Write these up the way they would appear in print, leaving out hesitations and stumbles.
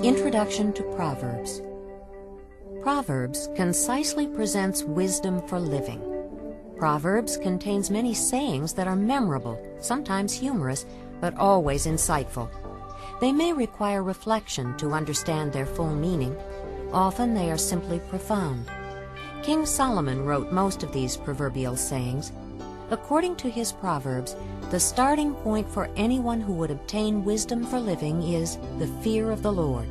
Introduction to Proverbs. Proverbs concisely presents wisdom for living. Proverbs contains many sayings that are memorable, sometimes humorous, but always insightful. They may require reflection to understand their full meaning. Often they are simply profound. King Solomon wrote most of these proverbial sayings. According to his Proverbs, the starting point for anyone who would obtain wisdom for living is the fear of the Lord.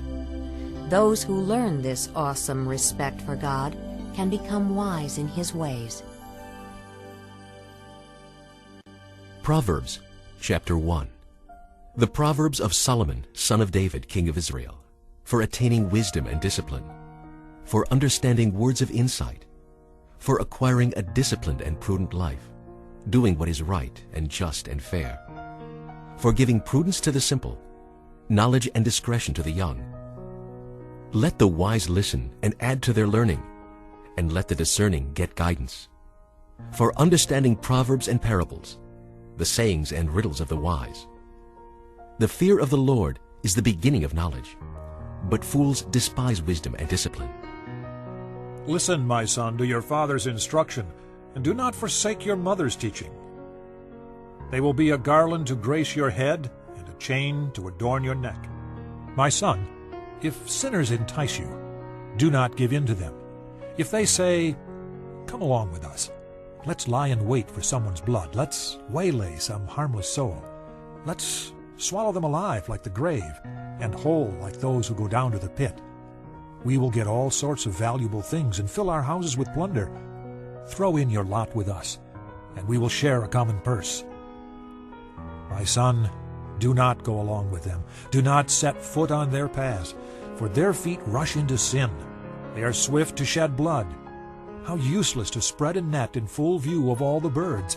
Those who learn this awesome respect for God can become wise in His ways. Proverbs Chapter 1. The Proverbs of Solomon, son of David, king of Israel, for attaining wisdom and discipline, for understanding words of insight, for acquiring a disciplined and prudent life, doing what is right and just and fair, for giving prudence to the simple, knowledge and discretion to the young. Let the wise listen and add to their learning, and let the discerning get guidance. For understanding proverbs and parables, the sayings and riddles of the wise. The fear of the Lord is the beginning of knowledge, but fools despise wisdom and discipline. Listen, my son, to your father's instruction, and do not forsake your mother's teaching. They will be a garland to grace your head and a chain to adorn your neck. My son, if sinners entice you, do not give in to them. If they say, "Come along with us, let's lie in wait for someone's blood, let's waylay some harmless soul, let's swallow them alive like the grave, and whole like those who go down to the pit. We will get all sorts of valuable things and fill our houses with plunder. Throw in your lot with us, and we will share a common purse." My son, do not go along with them. Do not set foot on their paths, for their feet rush into sin. They are swift to shed blood. How useless to spread a net in full view of all the birds.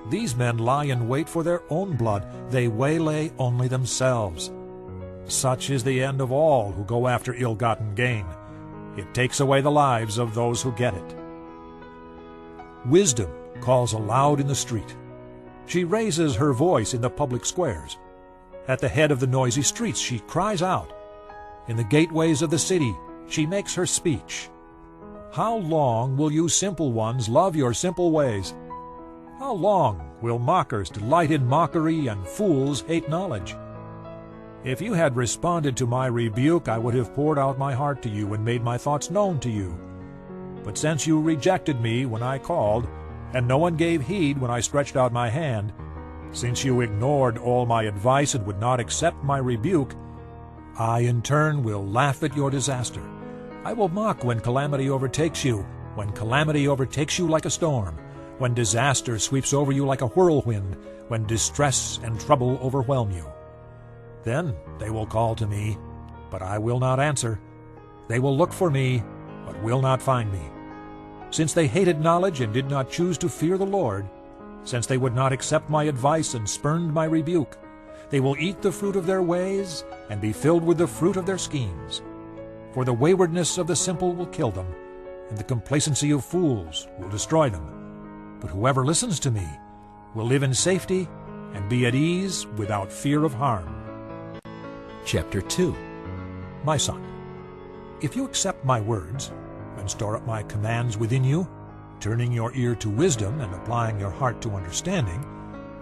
These men lie in wait for their own blood. They waylay only themselves. Such is the end of all who go after ill-gotten gain. It takes away the lives of those who get it. Wisdom calls aloud in the street. She raises her voice in the public squares. At the head of the noisy streets she cries out. In the gateways of the city she makes her speech. How long will you simple ones love your simple ways? How long will mockers delight in mockery and fools hate knowledge? If you had responded to my rebuke, I would have poured out my heart to you and made my thoughts known to you. But since you rejected me when I called, and no one gave heed when I stretched out my hand, since you ignored all my advice and would not accept my rebuke, I in turn will laugh at your disaster. I will mock when calamity overtakes you, when calamity overtakes you like a storm, when disaster sweeps over you like a whirlwind, when distress and trouble overwhelm you. Then they will call to me, but I will not answer. They will look for me, but will not find me. Since they hated knowledge and did not choose to fear the Lord, since they would not accept my advice and spurned my rebuke, they will eat the fruit of their ways and be filled with the fruit of their schemes. For the waywardness of the simple will kill them, and the complacency of fools will destroy them. But whoever listens to me will live in safety and be at ease without fear of harm. Chapter 2. My son, if you accept my words and store up my commands within you, turning your ear to wisdom and applying your heart to understanding,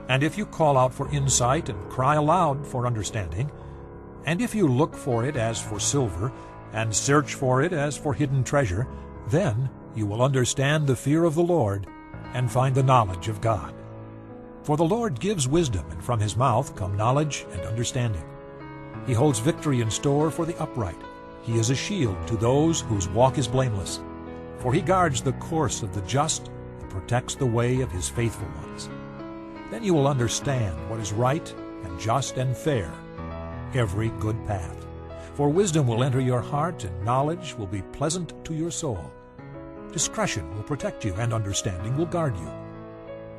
and if you call out for insight and cry aloud for understanding, and if you look for it as for silver and search for it as for hidden treasure, then you will understand the fear of the Lord and find the knowledge of God. For the Lord gives wisdom, and from his mouth come knowledge and understanding. He holds victory in store for the upright. He is a shield to those whose walk is blameless. For he guards the course of the just and protects the way of his faithful ones. Then you will understand what is right and just and fair, every good path. For wisdom will enter your heart, and knowledge will be pleasant to your soul. Discretion will protect you, and understanding will guard you.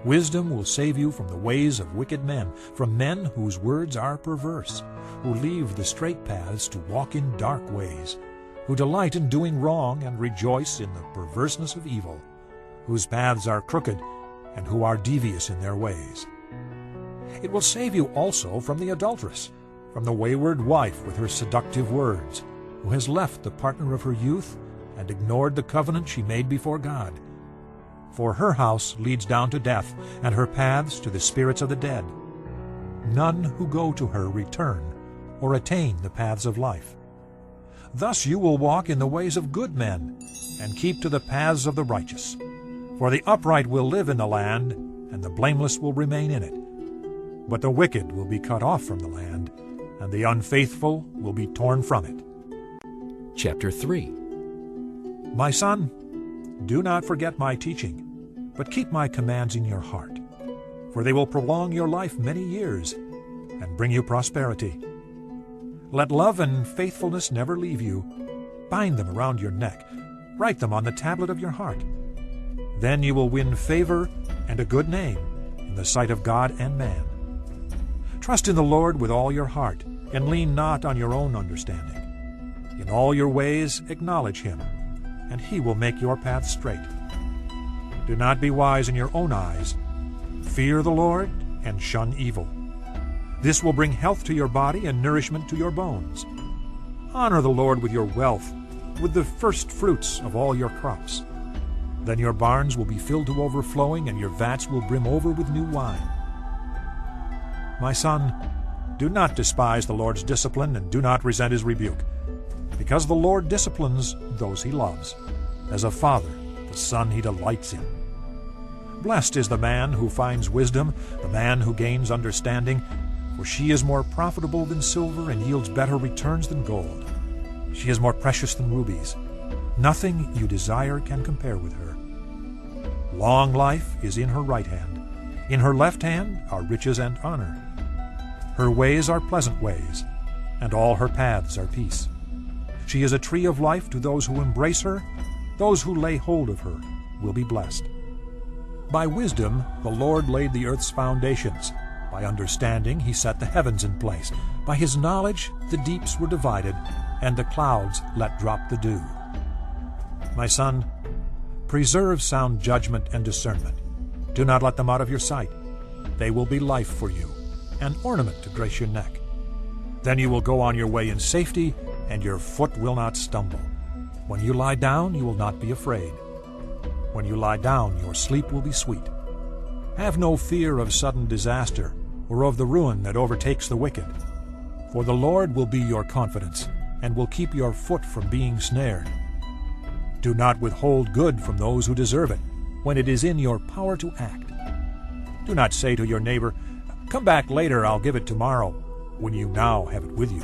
Wisdom will save you from the ways of wicked men, from men whose words are perverse, who leave the straight paths to walk in dark ways, who delight in doing wrong and rejoice in the perverseness of evil, whose paths are crooked and who are devious in their ways. It will save you also from the adulteress, from the wayward wife with her seductive words, who has left the partner of her youth and ignored the covenant she made before God. For her house leads down to death, and her paths to the spirits of the dead. None who go to her return or attain the paths of life. Thus you will walk in the ways of good men, and keep to the paths of the righteous. For the upright will live in the land, and the blameless will remain in it. But the wicked will be cut off from the land, and the unfaithful will be torn from it. Chapter 3. My son, do not forget my teaching, but keep my commands in your heart, for they will prolong your life many years and bring you prosperity. Let love and faithfulness never leave you. Bind them around your neck. Write them on the tablet of your heart. Then you will win favor and a good name in the sight of God and man. Trust in the Lord with all your heart, and lean not on your own understanding. In all your ways acknowledge him, and he will make your path straight. Do not be wise in your own eyes. Fear the Lord and shun evil. This will bring health to your body and nourishment to your bones. Honor the Lord with your wealth, with the first fruits of all your crops. Then your barns will be filled to overflowing, and your vats will brim over with new wine. My son, do not despise the Lord's discipline, and do not resent his rebuke, because the Lord disciplines those he loves. As a father, the son he delights in. Blessed is the man who finds wisdom, the man who gains understanding, for she is more profitable than silver and yields better returns than gold. She is more precious than rubies. Nothing you desire can compare with her. Long life is in her right hand. In her left hand are riches and honor. Her ways are pleasant ways, and all her paths are peace. She is a tree of life to those who embrace her. Those who lay hold of her will be blessed. By wisdom the Lord laid the earth's foundations. By understanding he set the heavens in place. By his knowledge the deeps were divided, and the clouds let drop the dew. My son, preserve sound judgment and discernment. Do not let them out of your sight. They will be life for you, an ornament to grace your neck. Then you will go on your way in safety, and your foot will not stumble. When you lie down, you will not be afraid. When you lie down, your sleep will be sweet. Have no fear of sudden disaster, or of the ruin that overtakes the wicked. For the Lord will be your confidence, and will keep your foot from being snared. Do not withhold good from those who deserve it, when it is in your power to act. Do not say to your neighbor, "Come back later, I'll give it tomorrow," when you now have it with you.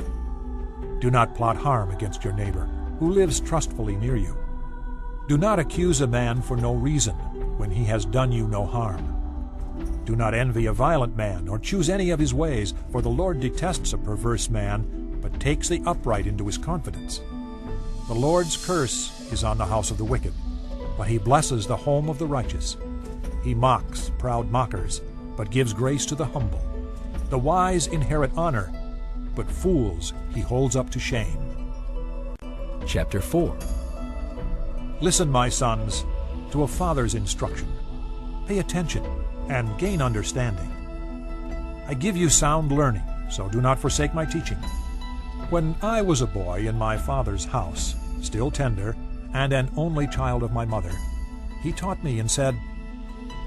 Do not plot harm against your neighbor, who lives trustfully near you. Do not accuse a man for no reason, when he has done you no harm. Do not envy a violent man, or choose any of his ways, for the Lord detests a perverse man, but takes the upright into his confidence. The Lord's curse is on the house of the wicked, but he blesses the home of the righteous. He mocks proud mockers, but gives grace to the humble. The wise inherit honor, but fools he holds up to shame. Chapter 4. Listen, my sons, to a father's instruction. Pay attention and gain understanding. I give you sound learning, so do not forsake my teaching. When I was a boy in my father's house, still tender, and an only child of my mother, he taught me and said,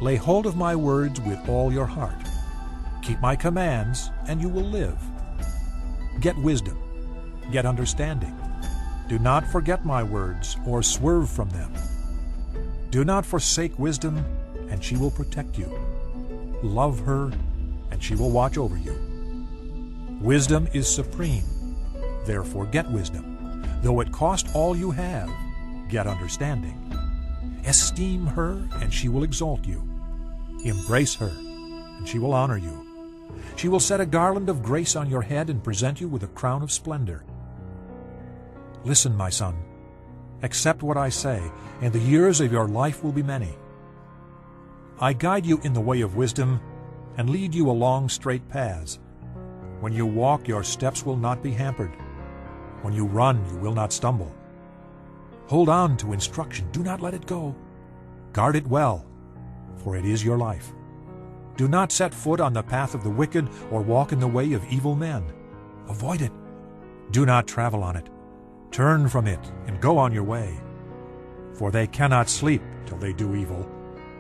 "Lay hold of my words with all your heart. Keep my commands, and you will live. Get wisdom, get understanding. Do not forget my words or swerve from them. Do not forsake wisdom, and she will protect you. Love her, and she will watch over you. Wisdom is supreme, therefore get wisdom. Though it cost all you have, get understanding. Esteem her, and she will exalt you. Embrace her, and she will honor you. She will set a garland of grace on your head and present you with a crown of splendor. Listen, my son, accept what I say, and the years of your life will be many. I guide you in the way of wisdom and lead you along straight paths. When you walk, your steps will not be hampered. When you run, you will not stumble. Hold on to instruction. Do not let it go. Guard it well, for it is your life. Do not set foot on the path of the wicked or walk in the way of evil men. Avoid it. Do not travel on it. Turn from it and go on your way. For they cannot sleep till they do evil.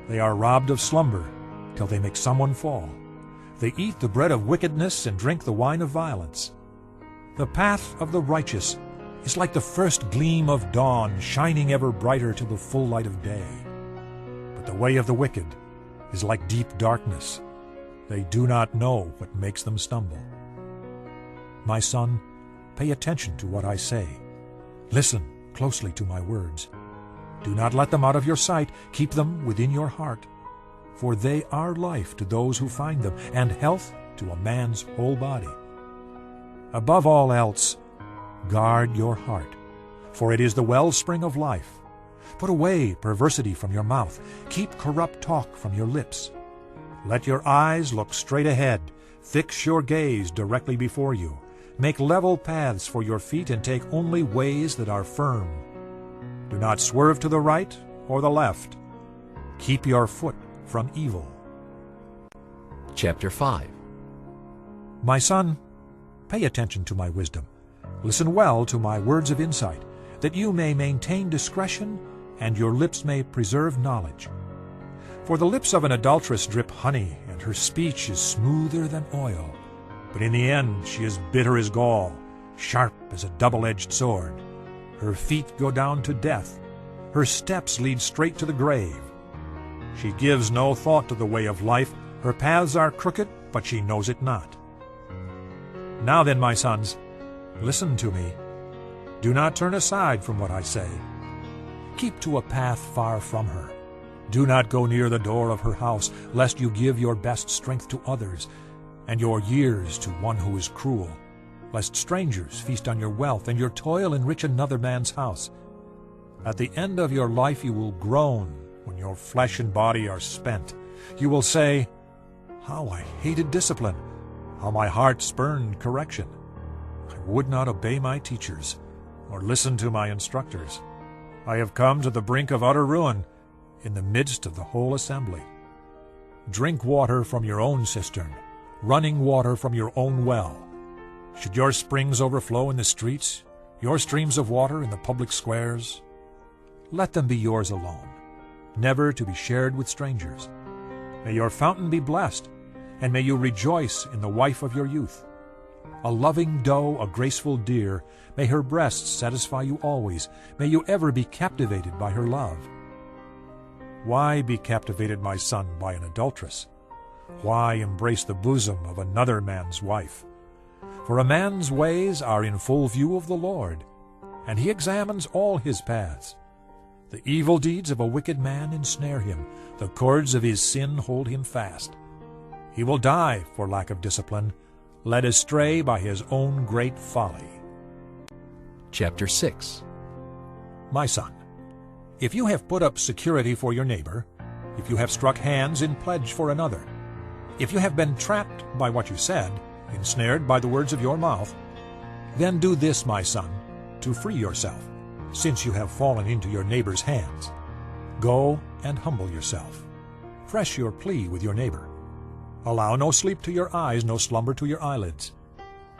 They are robbed of slumber till they make someone fall. They eat the bread of wickedness and drink the wine of violence. The path of the righteous is like the first gleam of dawn, shining ever brighter till the full light of day. But the way of the wicked is like deep darkness. They do not know what makes them stumble. My son, pay attention to what I say. Listen closely to my words. Do not let them out of your sight. Keep them within your heart. For they are life to those who find them, and health to a man's whole body. Above all else, guard your heart, for it is the wellspring of life. Put away perversity from your mouth. Keep corrupt talk from your lips. Let your eyes look straight ahead. Fix your gaze directly before you. Make level paths for your feet, and take only ways that are firm. Do not swerve to the right or the left. Keep your foot from evil. Chapter 5. My son, pay attention to my wisdom. Listen well to my words of insight, that you may maintain discretion and your lips may preserve knowledge. For the lips of an adulteress drip honey, and her speech is smoother than oil. But in the end she is bitter as gall, sharp as a double-edged sword. Her feet go down to death. Her steps lead straight to the grave. She gives no thought to the way of life. Her paths are crooked, but she knows it not. Now then, my sons, listen to me. Do not turn aside from what I say. Keep to a path far from her. Do not go near the door of her house, lest you give your best strength to others, and your years to one who is cruel, lest strangers feast on your wealth, and your toil enrich another man's house. At the end of your life you will groan when your flesh and body are spent. You will say, "How I hated discipline! How my heart spurned correction! I would not obey my teachers, or listen to my instructors. I have come to the brink of utter ruin, in the midst of the whole assembly. Drink water from your own cistern, running water from your own well. Should your springs overflow in the streets, your streams of water in the public squares? Let them be yours alone, never to be shared with strangers. May your fountain be blessed, and may you rejoice in the wife of your youth. A loving doe, a graceful deer, may her breasts satisfy you always. May you ever be captivated by her love. Why be captivated, my son, by an adulteress? Why embrace the bosom of another man's wife? For a man's ways are in full view of the Lord, and he examines all his paths. The evil deeds of a wicked man ensnare him. The cords of his sin hold him fast. He will die for lack of discipline, led astray by his own great folly. Chapter 6. My son, if you have put up security for your neighbor, if you have struck hands in pledge for another, if you have been trapped by what you said, ensnared by the words of your mouth, then do this, my son, to free yourself, since you have fallen into your neighbor's hands. Go and humble yourself. Fresh your plea with your neighbor. Allow no sleep to your eyes, no slumber to your eyelids.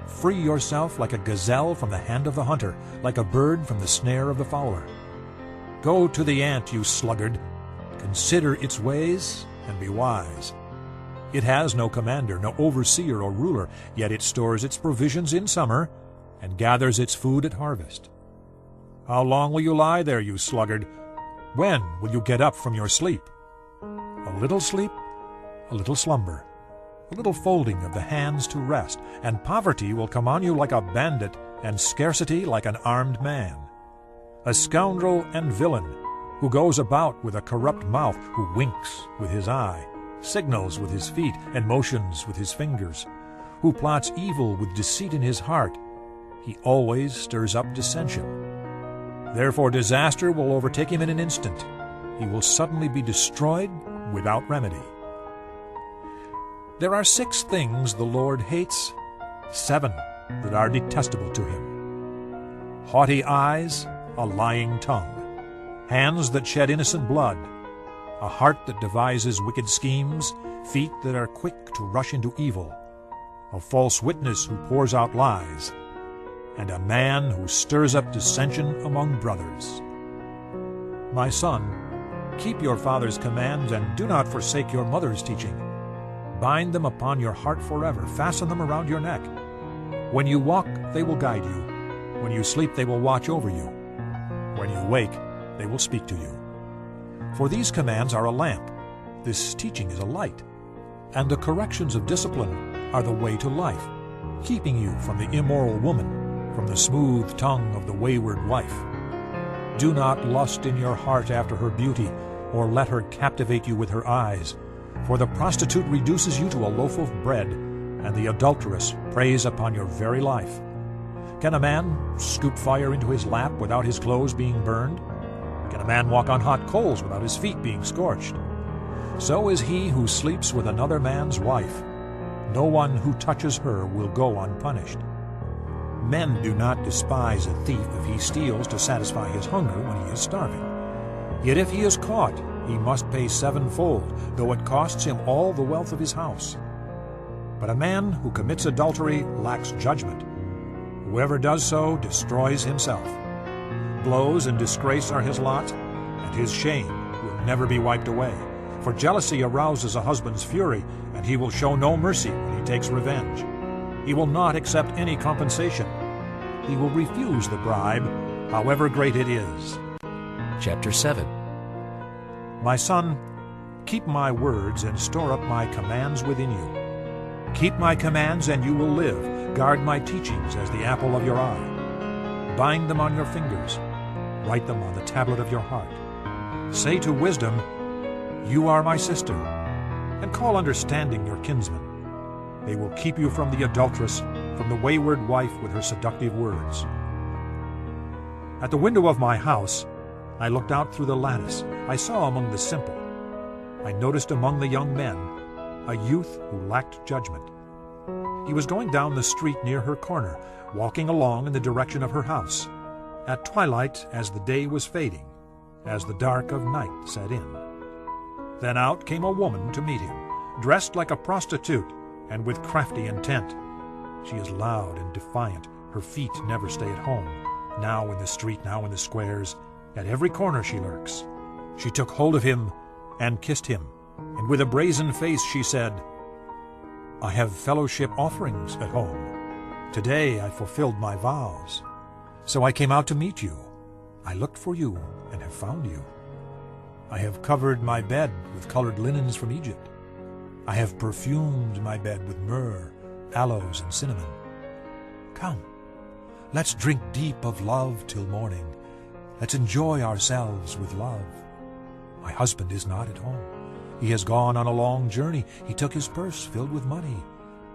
Free yourself like a gazelle from the hand of the hunter, like a bird from the snare of the fowler. Go to the ant, you sluggard. Consider its ways and be wise. It has no commander, no overseer or ruler, yet it stores its provisions in summer and gathers its food at harvest. How long will you lie there, you sluggard? When will you get up from your sleep? A little sleep, a little slumber, a little folding of the hands to rest, and poverty will come on you like a bandit, and scarcity like an armed man. A scoundrel and villain, who goes about with a corrupt mouth, who winks with his eye, signals with his feet, and motions with his fingers, who plots evil with deceit in his heart. He always stirs up dissension. Therefore disaster will overtake him in an instant. He will suddenly be destroyed without remedy. There are 6 things the Lord hates, 7 that are detestable to him: haughty eyes, a lying tongue, hands that shed innocent blood, a heart that devises wicked schemes, feet that are quick to rush into evil, a false witness who pours out lies, and a man who stirs up dissension among brothers. My son, keep your father's commands, and do not forsake your mother's teaching. Bind them upon your heart forever, fasten them around your neck. When you walk, they will guide you. When you sleep, they will watch over you. When you wake, they will speak to you. For these commands are a lamp, this teaching is a light, and the corrections of discipline are the way to life, keeping you from the immoral woman, from the smooth tongue of the wayward wife. Do not lust in your heart after her beauty, or let her captivate you with her eyes. For the prostitute reduces you to a loaf of bread, and the adulteress preys upon your very life. Can a man scoop fire into his lap without his clothes being burned? Can a man walk on hot coals without his feet being scorched? So is he who sleeps with another man's wife. No one who touches her will go unpunished. Men do not despise a thief if he steals to satisfy his hunger when he is starving. Yet if he is caught, he must pay sevenfold, though it costs him all the wealth of his house. But a man who commits adultery lacks judgment. Whoever does so destroys himself. Blows and disgrace are his lot, and his shame will never be wiped away. For jealousy arouses a husband's fury, and he will show no mercy when he takes revenge. He will not accept any compensation. He will refuse the bribe, however great it is. Chapter 7. My son, keep my words and store up my commands within you. Keep my commands and you will live. Guard my teachings as the apple of your eye. Bind them on your fingers. Write them on the tablet of your heart. Say to wisdom, "You are my sister," and call understanding your kinsman. They will keep you from the adulteress, from the wayward wife with her seductive words. At the window of my house, I looked out through the lattice. I saw among the simple. I noticed among the young men a youth who lacked judgment. He was going down the street near her corner, walking along in the direction of her house, at twilight as the day was fading, as the dark of night set in. Then out came a woman to meet him, dressed like a prostitute and with crafty intent. She is loud and defiant. Her feet never stay at home. Now in the street, now in the squares. At every corner she lurks. She took hold of him and kissed him, and with a brazen face she said, "I have fellowship offerings at home. Today I fulfilled my vows. So I came out to meet you. I looked for you and have found you. I have covered my bed with colored linens from Egypt. I have perfumed my bed with myrrh, aloes, and cinnamon. Come, let's drink deep of love till morning. Let's enjoy ourselves with love. My husband is not at home. He has gone on a long journey. He took his purse filled with money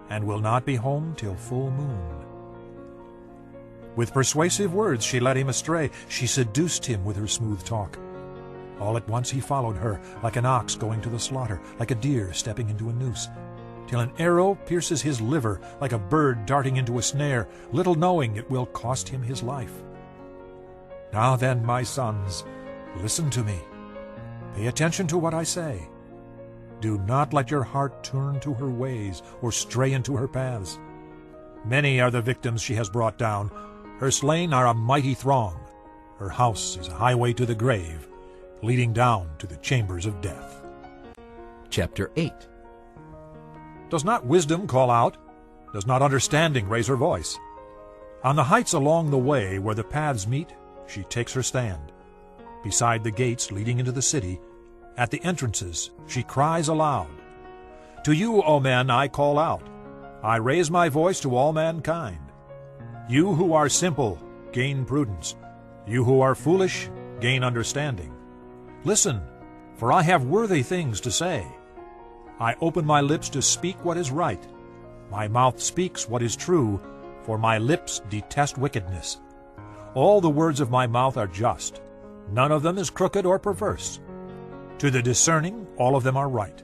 and will not be home till full moon." With persuasive words she led him astray. She seduced him with her smooth talk. All at once he followed her, like an ox going to the slaughter, like a deer stepping into a noose, till an arrow pierces his liver, like a bird darting into a snare, little knowing it will cost him his life. Now then, my sons, listen to me. Pay attention to what I say. Do not let your heart turn to her ways or stray into her paths. Many are the victims she has brought down. Her slain are a mighty throng. Her house is a highway to the grave, leading down to the chambers of death. Chapter 8. Does not wisdom call out? Does not understanding raise her voice? On the heights along the way where the paths meet, she takes her stand. Beside the gates leading into the city, at the entrances, she cries aloud. To you, O men, I call out. I raise my voice to all mankind. You who are simple, gain prudence. You who are foolish, gain understanding. Listen, for I have worthy things to say. I open my lips to speak what is right. My mouth speaks what is true, for my lips detest wickedness. All the words of my mouth are just. None of them is crooked or perverse. To the discerning, all of them are right.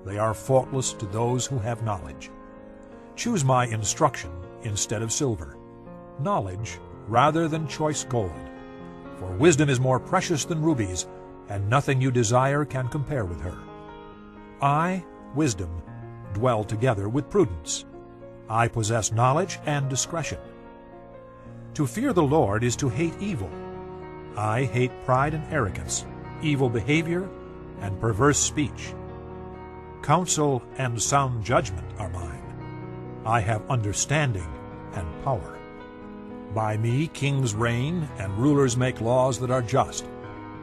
They are faultless to those who have knowledge. Choose my instruction instead of silver, knowledge rather than choice gold. For wisdom is more precious than rubies, and nothing you desire can compare with her. I, wisdom, dwell together with prudence. I possess knowledge and discretion. To fear the Lord is to hate evil. I hate pride and arrogance, evil behavior, and perverse speech. Counsel and sound judgment are mine. I have understanding and power. By me kings reign, and rulers make laws that are just.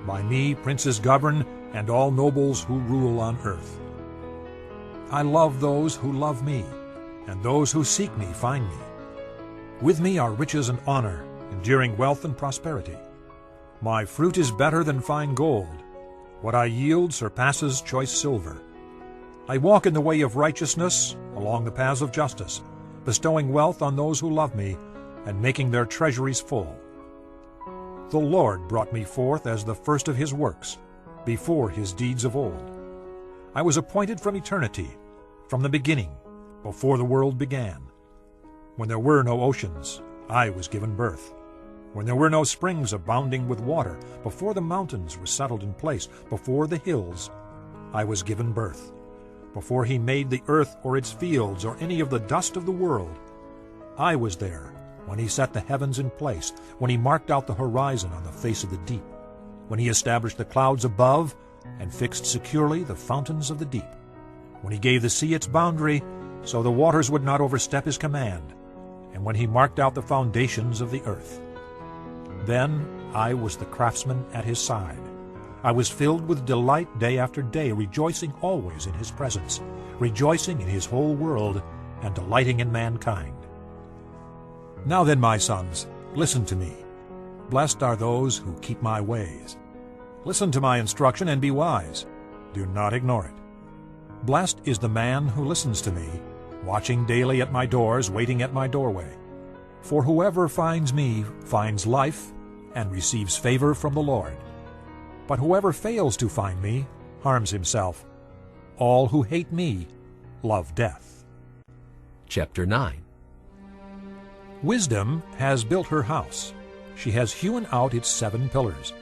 By me princes govern, and all nobles who rule on earth. I love those who love me, and those who seek me find me. With me are riches and honor, enduring wealth and prosperity. My fruit is better than fine gold. What I yield surpasses choice silver. I walk in the way of righteousness, along the paths of justice, bestowing wealth on those who love me, and making their treasuries full. The Lord brought me forth as the first of his works, before his deeds of old. I was appointed from eternity, from the beginning, before the world began. When there were no oceans, I was given birth. When there were no springs abounding with water, before the mountains were settled in place, before the hills, I was given birth. Before he made the earth or its fields or any of the dust of the world, I was there when he set the heavens in place, when he marked out the horizon on the face of the deep, when he established the clouds above and fixed securely the fountains of the deep, when he gave the sea its boundary, so the waters would not overstep his command, and when he marked out the foundations of the earth. Then I was the craftsman at his side. I was filled with delight day after day, rejoicing always in his presence, rejoicing in his whole world, and delighting in mankind. Now then, my sons, listen to me. Blessed are those who keep my ways. Listen to my instruction and be wise. Do not ignore it. Blessed is the man who listens to me, watching daily at my doors, waiting at my doorway. For whoever finds me finds life and receives favor from the Lord. But whoever fails to find me harms himself. All who hate me love death. Chapter 9. Wisdom has built her house. She has hewn out its 7 pillars.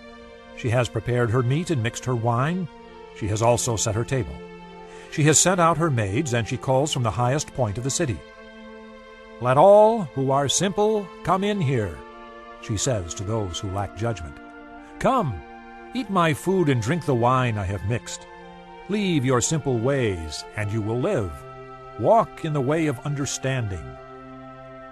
She has prepared her meat and mixed her wine. She has also set her table. She has sent out her maids, and she calls from the highest point of the city. Let all who are simple come in here, she says to those who lack judgment. Come, eat my food and drink the wine I have mixed. Leave your simple ways, and you will live. Walk in the way of understanding.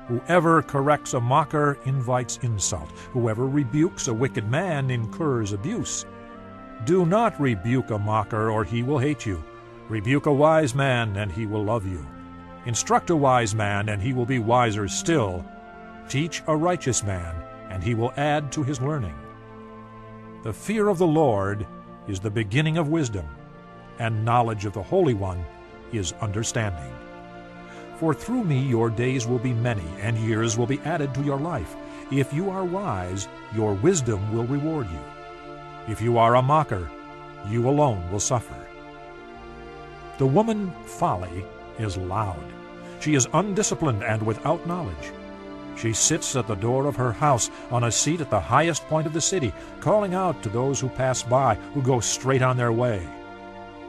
Whoever corrects a mocker invites insult. Whoever rebukes a wicked man incurs abuse. Do not rebuke a mocker, or he will hate you. Rebuke a wise man, and he will love you. Instruct a wise man, and he will be wiser still. Teach a righteous man, and he will add to his learning. The fear of the Lord is the beginning of wisdom, and knowledge of the Holy One is understanding. For through me your days will be many, and years will be added to your life. If you are wise, your wisdom will reward you. If you are a mocker, you alone will suffer. The woman folly is loud. She is undisciplined and without knowledge. She sits at the door of her house, on a seat at the highest point of the city, calling out to those who pass by, who go straight on their way.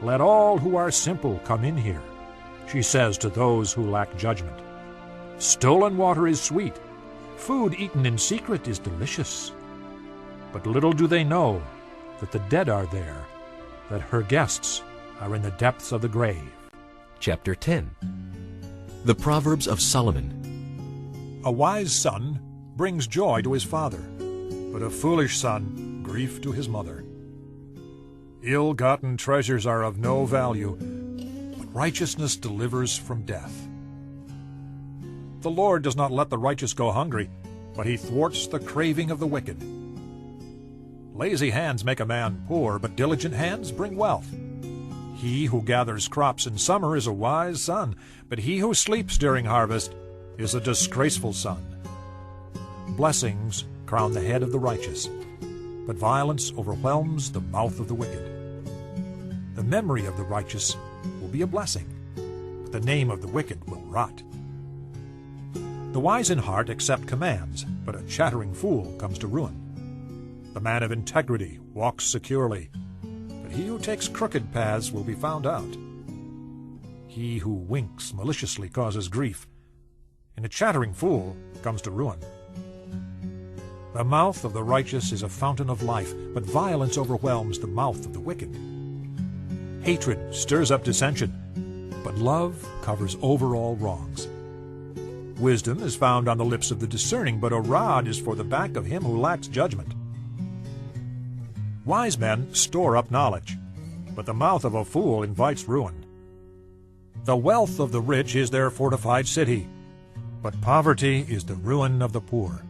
Let all who are simple come in here, she says to those who lack judgment. Stolen water is sweet. Food eaten in secret is delicious. But little do they know that the dead are there, that her guests are in the depths of the grave. Chapter 10. The Proverbs of Solomon. A wise son brings joy to his father, but a foolish son grief to his mother. Ill-gotten treasures are of no value, but righteousness delivers from death. The Lord does not let the righteous go hungry, but he thwarts the craving of the wicked. Lazy hands make a man poor, but diligent hands bring wealth. He who gathers crops in summer is a wise son, but he who sleeps during harvest is a disgraceful son. Blessings crown the head of the righteous, but violence overwhelms the mouth of the wicked. The memory of the righteous will be a blessing, but the name of the wicked will rot. The wise in heart accept commands, but a chattering fool comes to ruin. The man of integrity walks securely, but he who takes crooked paths will be found out. He who winks maliciously causes grief, and a chattering fool comes to ruin. The mouth of the righteous is a fountain of life, but violence overwhelms the mouth of the wicked. Hatred stirs up dissension, but love covers over all wrongs. Wisdom is found on the lips of the discerning, but a rod is for the back of him who lacks judgment. Wise men store up knowledge, but the mouth of a fool invites ruin. The wealth of the rich is their fortified city, but poverty is the ruin of the poor.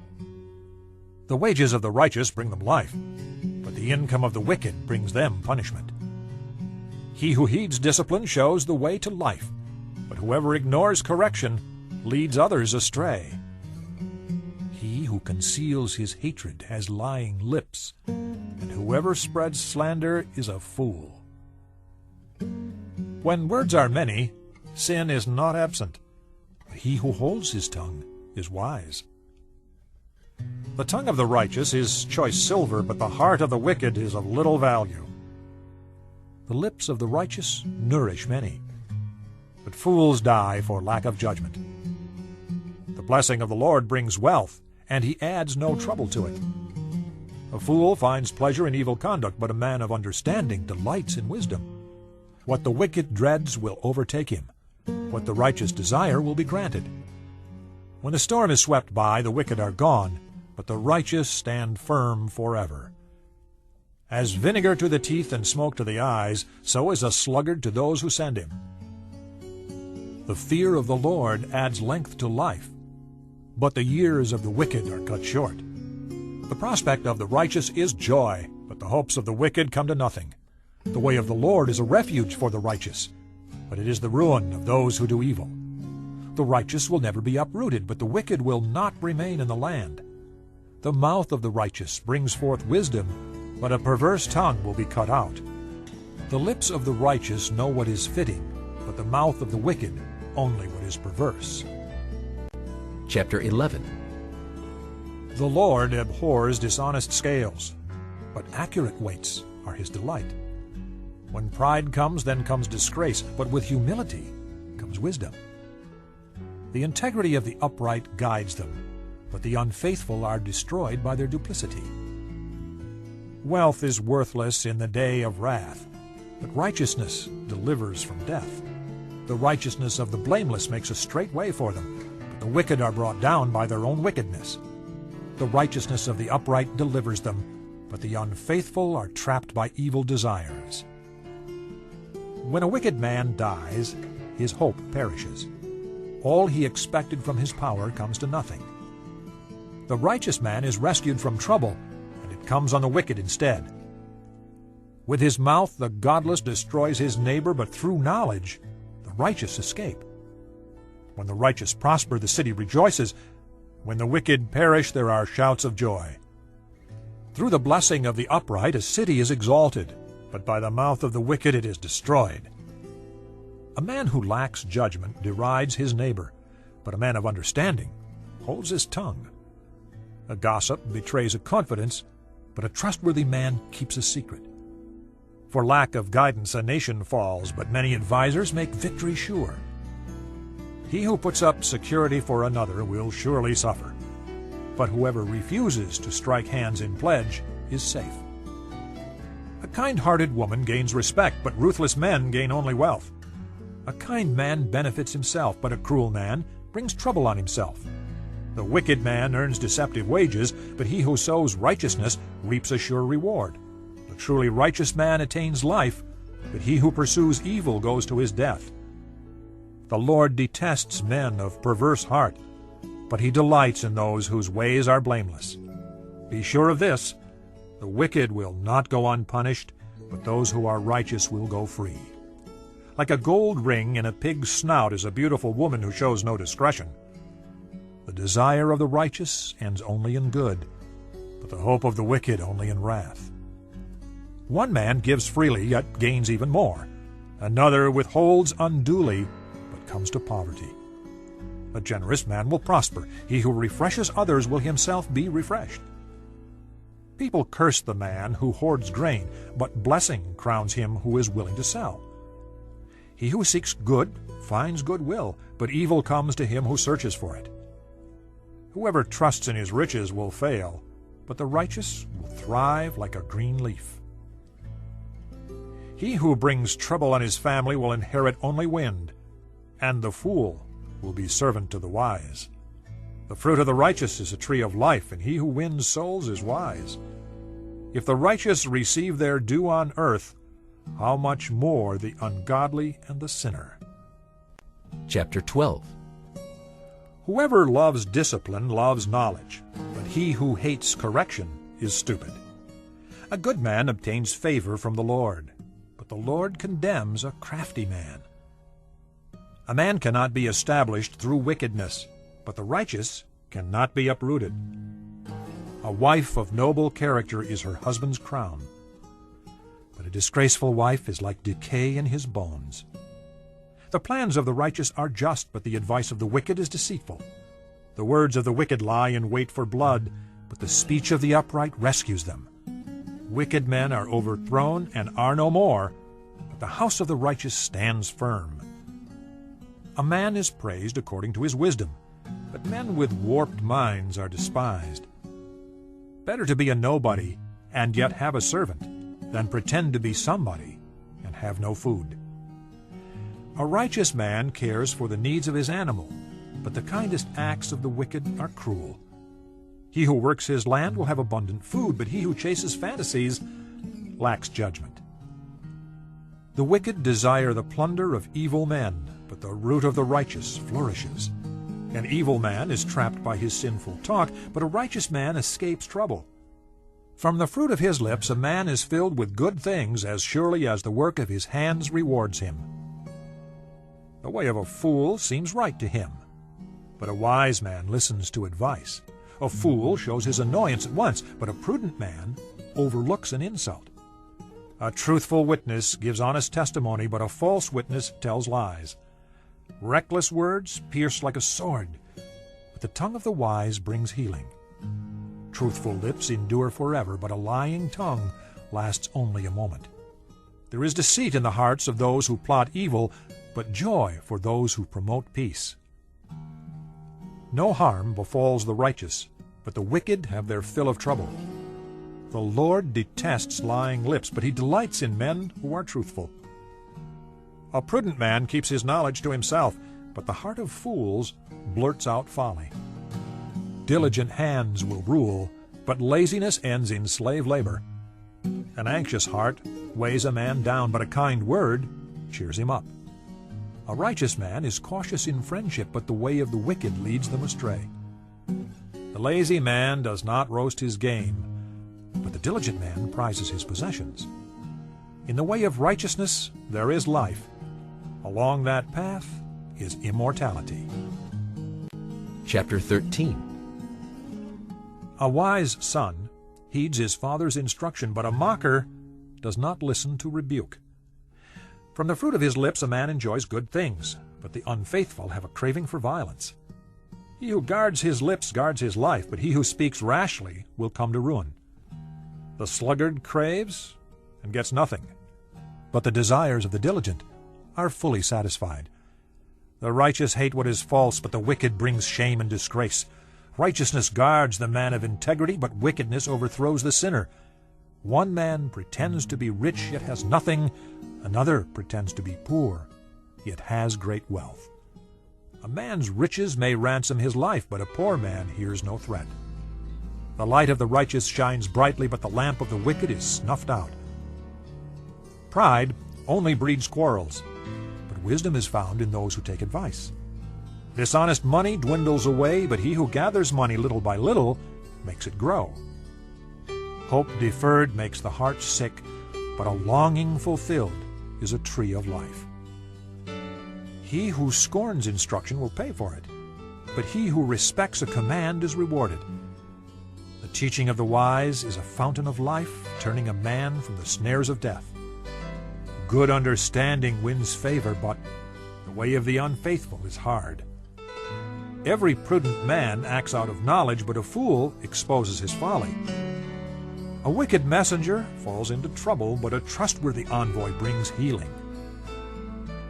The wages of the righteous bring them life, but the income of the wicked brings them punishment. He who heeds discipline shows the way to life, but whoever ignores correction leads others astray. He who conceals his hatred has lying lips, and whoever spreads slander is a fool. When words are many, sin is not absent, but he who holds his tongue is wise. The tongue of the righteous is choice silver, but the heart of the wicked is of little value. The lips of the righteous nourish many, but fools die for lack of judgment. The blessing of the Lord brings wealth, and he adds no trouble to it. A fool finds pleasure in evil conduct, but a man of understanding delights in wisdom. What the wicked dreads will overtake him. What the righteous desire will be granted. When the storm is swept by, the wicked are gone, but the righteous stand firm forever. As vinegar to the teeth and smoke to the eyes, so is a sluggard to those who send him. The fear of the Lord adds length to life, but the years of the wicked are cut short. The prospect of the righteous is joy, but the hopes of the wicked come to nothing. The way of the Lord is a refuge for the righteous, but it is the ruin of those who do evil. The righteous will never be uprooted, but the wicked will not remain in the land. The mouth of the righteous brings forth wisdom, but a perverse tongue will be cut out. The lips of the righteous know what is fitting, but the mouth of the wicked only what is perverse. Chapter 11. The Lord abhors dishonest scales, but accurate weights are his delight. When pride comes, then comes disgrace, but with humility comes wisdom. The integrity of the upright guides them, but the unfaithful are destroyed by their duplicity. Wealth is worthless in the day of wrath, but righteousness delivers from death. The righteousness of the blameless makes a straight way for them, but the wicked are brought down by their own wickedness. The righteousness of the upright delivers them, but the unfaithful are trapped by evil desires. When a wicked man dies, his hope perishes. All he expected from his power comes to nothing. The righteous man is rescued from trouble, and it comes on the wicked instead. With his mouth the godless destroys his neighbor, but through knowledge the righteous escape. When the righteous prosper, the city rejoices. When the wicked perish, there are shouts of joy. Through the blessing of the upright a city is exalted, but by the mouth of the wicked it is destroyed. A man who lacks judgment derides his neighbor, but a man of understanding holds his tongue. A gossip betrays a confidence, but a trustworthy man keeps a secret. For lack of guidance a nation falls, but many advisers make victory sure. He who puts up security for another will surely suffer, but whoever refuses to strike hands in pledge is safe. A kind-hearted woman gains respect, but ruthless men gain only wealth. A kind man benefits himself, but a cruel man brings trouble on himself. The wicked man earns deceptive wages, but he who sows righteousness reaps a sure reward. The truly righteous man attains life, but he who pursues evil goes to his death. The Lord detests men of perverse heart, but he delights in those whose ways are blameless. Be sure of this, the wicked will not go unpunished, but those who are righteous will go free. Like a gold ring in a pig's snout is a beautiful woman who shows no discretion. The desire of the righteous ends only in good, but the hope of the wicked only in wrath. One man gives freely, yet gains even more. Another withholds unduly, but comes to poverty. A generous man will prosper. He who refreshes others will himself be refreshed. People curse the man who hoards grain, but blessing crowns him who is willing to sell. He who seeks good finds goodwill, but evil comes to him who searches for it. Whoever trusts in his riches will fail, but the righteous will thrive like a green leaf. He who brings trouble on his family will inherit only wind, and the fool will be servant to the wise. The fruit of the righteous is a tree of life, and he who wins souls is wise. If the righteous receive their due on earth, how much more the ungodly and the sinner? Chapter 12. Whoever loves discipline loves knowledge, but he who hates correction is stupid. A good man obtains favor from the Lord, but the Lord condemns a crafty man. A man cannot be established through wickedness, but the righteous cannot be uprooted. A wife of noble character is her husband's crown, but a disgraceful wife is like decay in his bones. The plans of the righteous are just, but the advice of the wicked is deceitful. The words of the wicked lie in wait for blood, but the speech of the upright rescues them. Wicked men are overthrown and are no more, but the house of the righteous stands firm. A man is praised according to his wisdom, but men with warped minds are despised. Better to be a nobody and yet have a servant than pretend to be somebody and have no food. A righteous man cares for the needs of his animal, but the kindest acts of the wicked are cruel. He who works his land will have abundant food, but he who chases fantasies lacks judgment. The wicked desire the plunder of evil men, but the root of the righteous flourishes. An evil man is trapped by his sinful talk, but a righteous man escapes trouble. From the fruit of his lips a man is filled with good things, as surely as the work of his hands rewards him. The way of a fool seems right to him, but a wise man listens to advice. A fool shows his annoyance at once, but a prudent man overlooks an insult. A truthful witness gives honest testimony, but a false witness tells lies. Reckless words pierce like a sword, but the tongue of the wise brings healing. Truthful lips endure forever, but a lying tongue lasts only a moment. There is deceit in the hearts of those who plot evil, but joy for those who promote peace. No harm befalls the righteous, but the wicked have their fill of trouble. The Lord detests lying lips, but he delights in men who are truthful. A prudent man keeps his knowledge to himself, but the heart of fools blurts out folly. Diligent hands will rule, but laziness ends in slave labor. An anxious heart weighs a man down, but a kind word cheers him up. A righteous man is cautious in friendship, but the way of the wicked leads them astray. The lazy man does not roast his game, but the diligent man prizes his possessions. In the way of righteousness there is life. Along that path is immortality. Chapter 13. A wise son heeds his father's instruction, but a mocker does not listen to rebuke. From the fruit of his lips a man enjoys good things, but the unfaithful have a craving for violence. He who guards his lips guards his life, but he who speaks rashly will come to ruin. The sluggard craves and gets nothing, but the desires of the diligent are fully satisfied. The righteous hate what is false, but the wicked brings shame and disgrace. Righteousness guards the man of integrity, but wickedness overthrows the sinner. One man pretends to be rich, yet has nothing. Another pretends to be poor, yet has great wealth. A man's riches may ransom his life, but a poor man hears no threat. The light of the righteous shines brightly, but the lamp of the wicked is snuffed out. Pride only breeds quarrels, but wisdom is found in those who take advice. Dishonest money dwindles away, but he who gathers money little by little makes it grow. Hope deferred makes the heart sick, but a longing fulfilled is a tree of life. He who scorns instruction will pay for it, but he who respects a command is rewarded. The teaching of the wise is a fountain of life, turning a man from the snares of death. Good understanding wins favor, but the way of the unfaithful is hard. Every prudent man acts out of knowledge, but a fool exposes his folly. A wicked messenger falls into trouble, but a trustworthy envoy brings healing.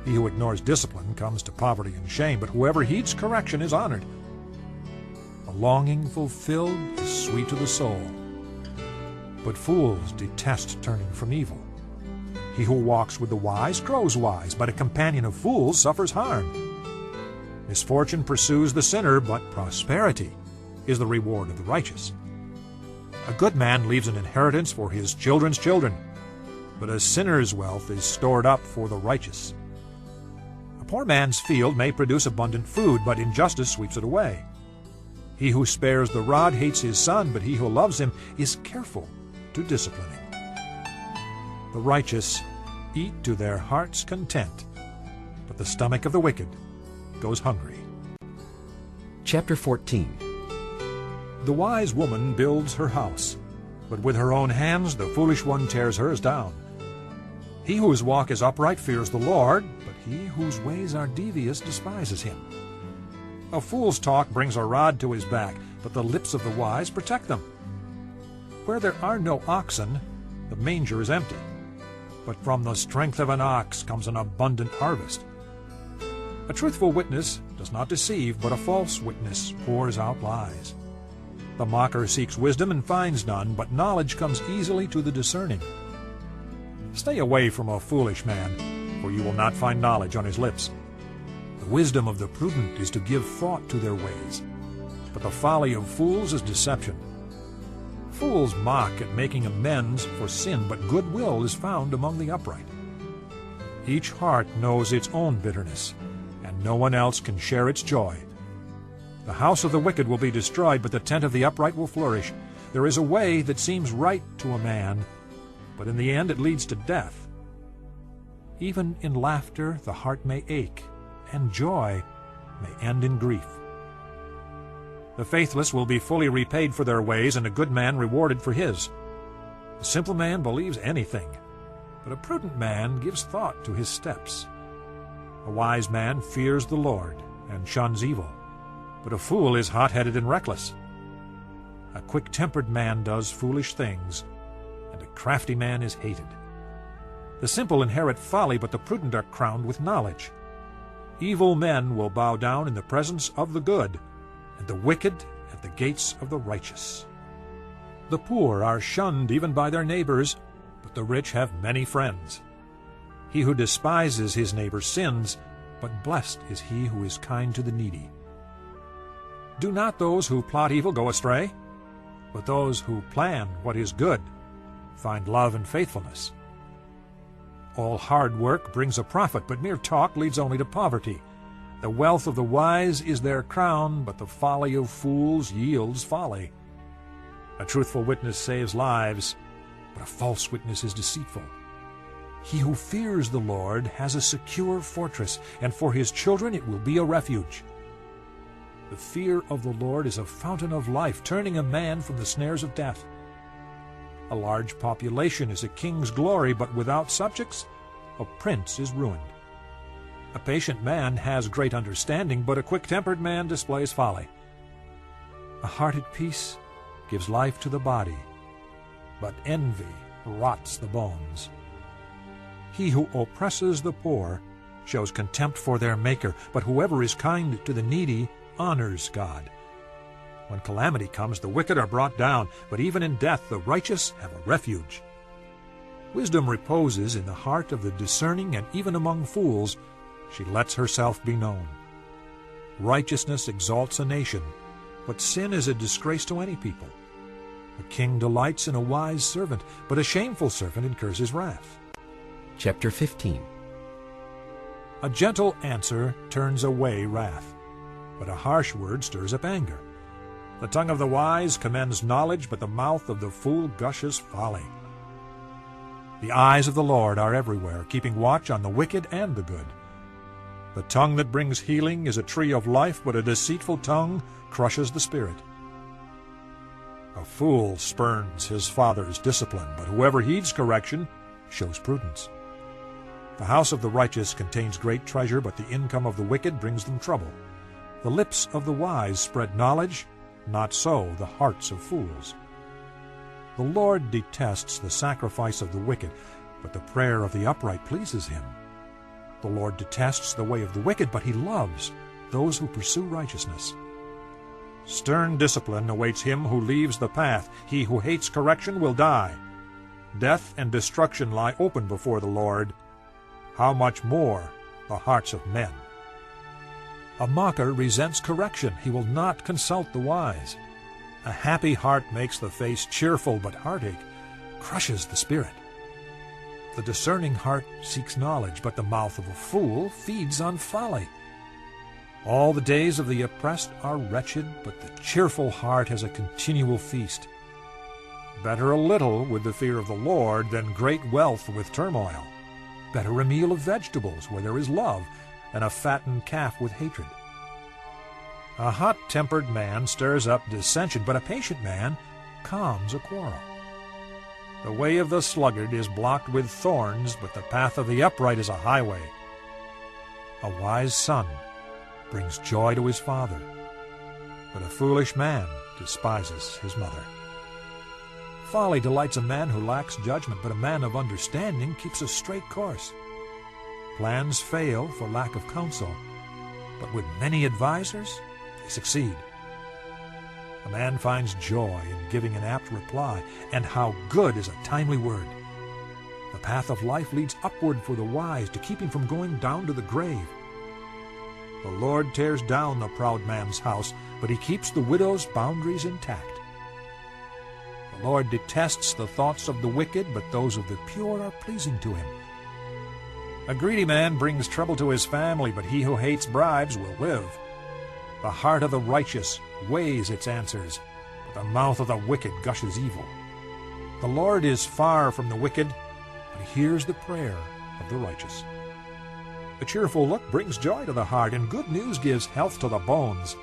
He who ignores discipline comes to poverty and shame, but whoever heeds correction is honored. A longing fulfilled is sweet to the soul. But fools detest turning from evil. He who walks with the wise grows wise, but a companion of fools suffers harm. Misfortune pursues the sinner, but prosperity is the reward of the righteous. A good man leaves an inheritance for his children's children, but a sinner's wealth is stored up for the righteous. A poor man's field may produce abundant food, but injustice sweeps it away. He who spares the rod hates his son, but he who loves him is careful to discipline him. The righteous eat to their heart's content, but the stomach of the wicked goes hungry. Chapter 14. The wise woman builds her house, but with her own hands the foolish one tears hers down. He whose walk is upright fears the Lord, but he whose ways are devious despises him. A fool's talk brings a rod to his back, but the lips of the wise protect them. Where there are no oxen, the manger is empty, but from the strength of an ox comes an abundant harvest. A truthful witness does not deceive, but a false witness pours out lies. The mocker seeks wisdom and finds none, but knowledge comes easily to the discerning. Stay away from a foolish man, for you will not find knowledge on his lips. The wisdom of the prudent is to give thought to their ways, but the folly of fools is deception. Fools mock at making amends for sin, but goodwill is found among the upright. Each heart knows its own bitterness, and no one else can share its joy. The house of the wicked will be destroyed, but the tent of the upright will flourish. There is a way that seems right to a man, but in the end it leads to death. Even in laughter the heart may ache, and joy may end in grief. The faithless will be fully repaid for their ways, and a good man rewarded for his. A simple man believes anything, but a prudent man gives thought to his steps. A wise man fears the Lord and shuns evil, but a fool is hot-headed and reckless. A quick-tempered man does foolish things, and a crafty man is hated. The simple inherit folly, but the prudent are crowned with knowledge. Evil men will bow down in the presence of the good, and the wicked at the gates of the righteous. The poor are shunned even by their neighbors, but the rich have many friends. He who despises his neighbor sins, but blessed is he who is kind to the needy. Do not those who plot evil go astray, but those who plan what is good find love and faithfulness. All hard work brings a profit, but mere talk leads only to poverty. The wealth of the wise is their crown, but the folly of fools yields folly. A truthful witness saves lives, but a false witness is deceitful. He who fears the Lord has a secure fortress, and for his children it will be a refuge. The fear of the Lord is a fountain of life, turning a man from the snares of death. A large population is a king's glory, but without subjects a prince is ruined. A patient man has great understanding, but a quick-tempered man displays folly. A heart at peace gives life to the body, but envy rots the bones. He who oppresses the poor shows contempt for their Maker, but whoever is kind to the needy honors God. When calamity comes, the wicked are brought down, but even in death the righteous have a refuge. Wisdom reposes in the heart of the discerning, and even among fools she lets herself be known. Righteousness exalts a nation, but sin is a disgrace to any people. A king delights in a wise servant, but a shameful servant incurs his wrath. Chapter 15. A gentle answer turns away wrath, but a harsh word stirs up anger. The tongue of the wise commends knowledge, but the mouth of the fool gushes folly. The eyes of the Lord are everywhere, keeping watch on the wicked and the good. The tongue that brings healing is a tree of life, but a deceitful tongue crushes the spirit. A fool spurns his father's discipline, but whoever heeds correction shows prudence. The house of the righteous contains great treasure, but the income of the wicked brings them trouble. The lips of the wise spread knowledge, not so the hearts of fools. The Lord detests the sacrifice of the wicked, but the prayer of the upright pleases him. The Lord detests the way of the wicked, but he loves those who pursue righteousness. Stern discipline awaits him who leaves the path. He who hates correction will die. Death and destruction lie open before the Lord. How much more the hearts of men? A mocker resents correction. He will not consult the wise. A happy heart makes the face cheerful, but heartache crushes the spirit. The discerning heart seeks knowledge, but the mouth of a fool feeds on folly. All the days of the oppressed are wretched, but the cheerful heart has a continual feast. Better a little with the fear of the Lord than great wealth with turmoil. Better a meal of vegetables where there is love than a fattened calf with hatred. A hot-tempered man stirs up dissension, but a patient man calms a quarrel. The way of the sluggard is blocked with thorns, but the path of the upright is a highway. A wise son brings joy to his father, but a foolish man despises his mother. Folly delights a man who lacks judgment, but a man of understanding keeps a straight course. Plans fail for lack of counsel, but with many advisers they succeed. A man finds joy in giving an apt reply, and how good is a timely word. The path of life leads upward for the wise to keep him from going down to the grave. The Lord tears down the proud man's house, but he keeps the widow's boundaries intact. The Lord detests the thoughts of the wicked, but those of the pure are pleasing to him. A greedy man brings trouble to his family, but he who hates bribes will live. The heart of the righteous weighs its answers, but the mouth of the wicked gushes evil. The Lord is far from the wicked, but he hears the prayer of the righteous. A cheerful look brings joy to the heart, and good news gives health to the bones.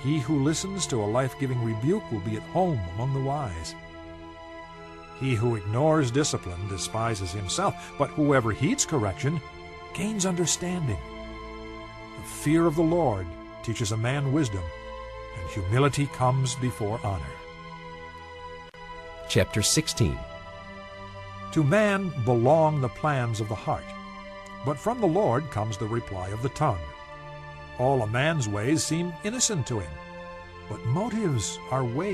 He who listens to a life-giving rebuke will be at home among the wise. He who ignores discipline despises himself, but whoever heeds correction gains understanding. The fear of the Lord teaches a man wisdom, and humility comes before honor. Chapter 16. To man belong the plans of the heart, but from the Lord comes the reply of the tongue. All a man's ways seem innocent to him, but motives are weighed